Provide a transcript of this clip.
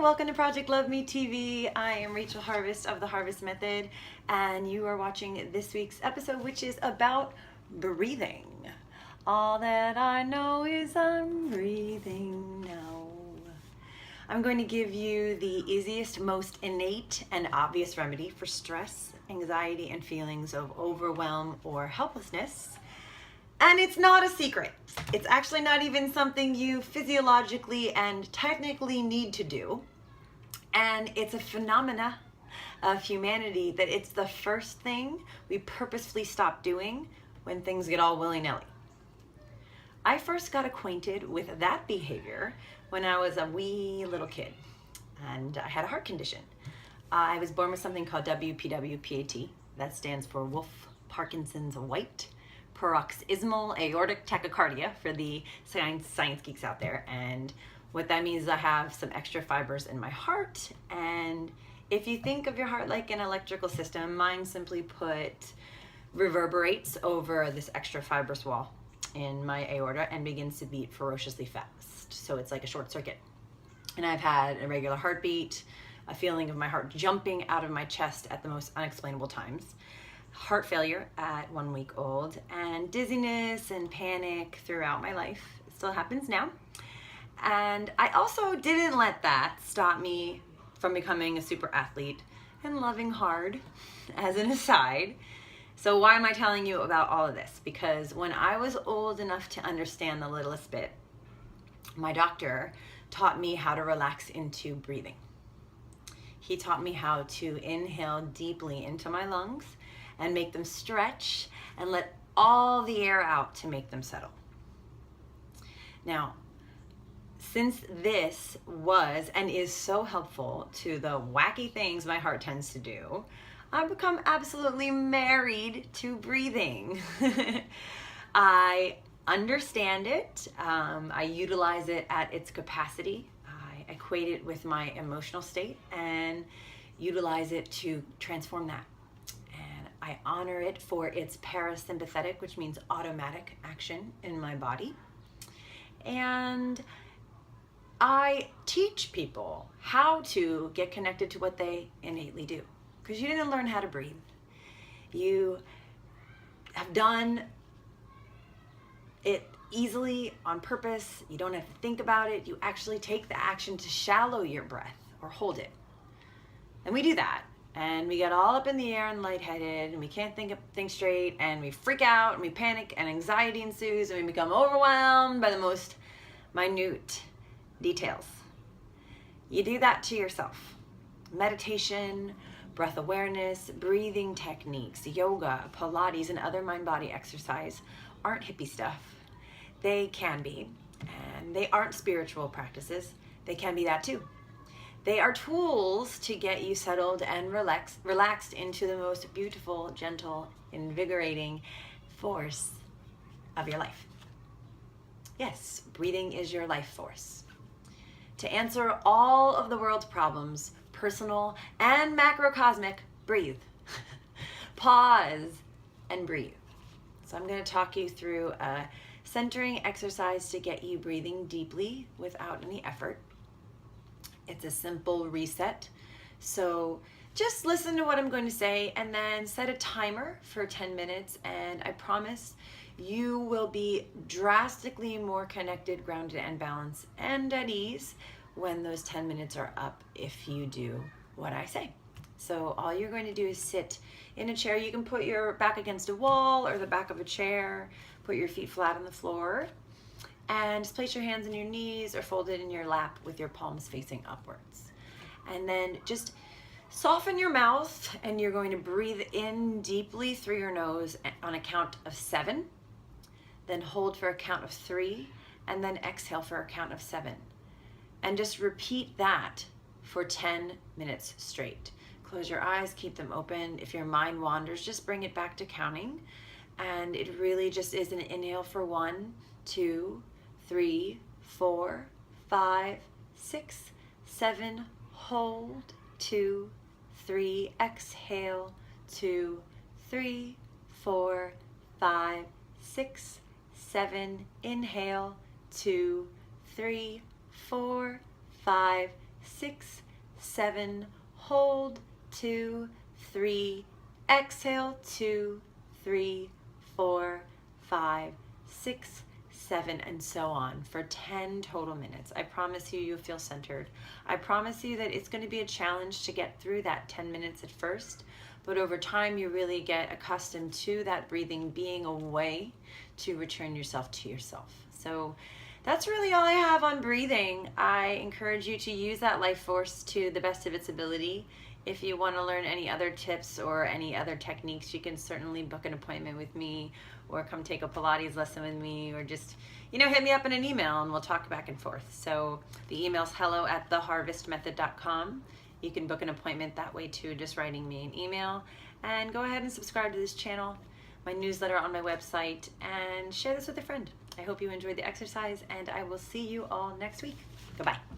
welcome to Project Love Me TV. I am Rachel Harvest of The Harvest Method, and you are watching this week's episode, which is about breathing. All that I know is I'm breathing now. I'm going to give you the easiest, most innate, and obvious remedy for stress, anxiety, and feelings of overwhelm or helplessness. And it's not a secret. It's actually not even something you physiologically and technically need to do. And it's a phenomena of humanity that it's the first thing we purposefully stop doing when things get all willy-nilly. I first got acquainted with that behavior when I was a wee little kid and I had a heart condition. I was born with something called WPWPAT. That stands for Wolff-Parkinson's White paroxysmal aortic tachycardia for the science geeks out there. And what that means is I have some extra fibers in my heart. And if you think of your heart like an electrical system, mine simply put reverberates over this extra fibrous wall in my aorta and begins to beat ferociously fast. So it's like a short circuit. And I've had a regular heartbeat, a feeling of my heart jumping out of my chest at the most unexplainable times, heart failure at 1 week old, and dizziness and panic throughout my life. It still happens now. And I also didn't let that stop me from becoming a super athlete and loving hard, as an aside. So why am I telling you about all of this? Because when I was old enough to understand the littlest bit, my doctor taught me how to relax into breathing. He taught me how to inhale deeply into my lungs and make them stretch and let all the air out to make them settle. Now, since this was and is so helpful to the wacky things my heart tends to do, I've become absolutely married to breathing. I understand it. I utilize it at its capacity. I equate it with my emotional state and utilize it to transform that. I honor it for its parasympathetic, which means automatic action in my body. And I teach people how to get connected to what they innately do. Because you didn't learn how to breathe. You have done it easily on purpose. You don't have to think about it. You actually take the action to shallow your breath or hold it. And we do that. And we get all up in the air and lightheaded, and we can't think straight, and we freak out, and we panic, and anxiety ensues, and we become overwhelmed by the most minute details. You do that to yourself. Meditation, breath awareness, breathing techniques, yoga, Pilates, and other mind-body exercise aren't hippie stuff. They can be, and they aren't spiritual practices. They can be that too. They are tools to get you settled and relaxed into the most beautiful, gentle, invigorating force of your life. Yes, breathing is your life force. To answer all of the world's problems, personal and macrocosmic, breathe. Pause and breathe. So I'm going to talk you through a centering exercise to get you breathing deeply without any effort. It's a simple reset. So just listen to what I'm going to say and then set a timer for 10 minutes. And I promise you will be drastically more connected, grounded, and balanced and at ease when those 10 minutes are up if you do what I say. So all you're going to do is sit in a chair. You can put your back against a wall or the back of a chair, put your feet flat on the floor, and just place your hands on your knees or fold it in your lap with your palms facing upwards. And then just soften your mouth, and you're going to breathe in deeply through your nose on a count of 7, then hold for a count of 3, and then exhale for a count of 7. And just repeat that for 10 minutes straight. Close your eyes, keep them open. If your mind wanders, just bring it back to counting. And it really just is an inhale for 1, 2, 3, 4, 5, 6, 7, hold, 2, 3, exhale, 2, 3, 4, 5, 6, 7, inhale, 2, 3, 4, 5, 6, 7, hold, 2, 3, exhale, 2, 3, 4, 5, 6, 7, and so on for 10 total minutes. I promise you, you'll feel centered. I promise you that it's going to be a challenge to get through that 10 minutes at first, but over time you really get accustomed to that breathing being a way to return yourself to yourself. So that's really all I have on breathing. I encourage you to use that life force to the best of its ability. If you want to learn any other tips or any other techniques, you can certainly book an appointment with me or come take a Pilates lesson with me, or just, hit me up in an email and we'll talk back and forth. So the email's hello@theharvestmethod.com. You can book an appointment that way too, just writing me an email. And go ahead and subscribe to this channel, my newsletter on my website, and share this with a friend. I hope you enjoyed the exercise, and I will see you all next week. Goodbye.